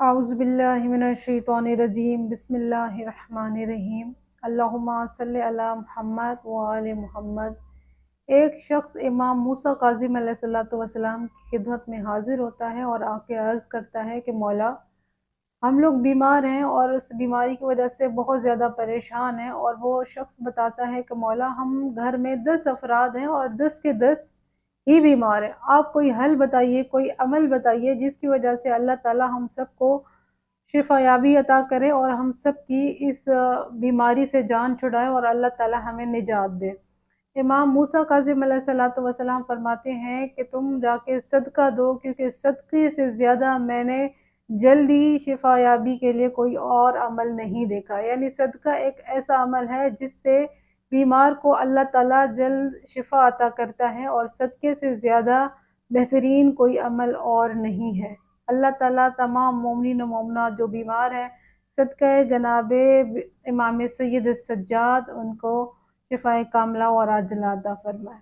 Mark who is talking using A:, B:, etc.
A: اعوذ باللہ من الشیطان الرجیم بسم اللہ الرحمن الرحیم اللہم صلی علی محمد وآل محمد۔ ایک شخص امام موسیٰ کاظم علیہ السلام کی خدمت میں حاضر ہوتا ہے اور آ کے عرض کرتا ہے کہ مولا، ہم لوگ بیمار ہیں اور اس بیماری کی وجہ سے بہت زیادہ پریشان ہیں۔ اور وہ شخص بتاتا ہے کہ مولا، ہم گھر میں 10 افراد ہیں اور 10 کے 10 ہی بیمار ہیں۔ آپ کوئی حل بتائیے، کوئی عمل بتائیے جس کی وجہ سے اللہ تعالی ہم سب کو شفا یابی عطا کرے اور ہم سب کی اس بیماری سے جان چھڑائے اور اللہ تعالی ہمیں نجات دے۔ امام موسیٰ کاظم علیہ السلام فرماتے ہیں کہ تم جا کے صدقہ دو، کیونکہ صدقے سے زیادہ میں نے جلدی شفا یابی کے لیے کوئی اور عمل نہیں دیکھا۔ یعنی صدقہ ایک ایسا عمل ہے جس سے بیمار کو اللہ تعالیٰ جلد شفا عطا کرتا ہے، اور صدقے سے زیادہ بہترین کوئی عمل اور نہیں ہے۔ اللہ تعالیٰ تمام مومنین و مومنات جو بیمار ہیں، صدقہ جناب امام سید السجاد ان کو شفائے کاملہ اور عاجلہ عطا فرمائے۔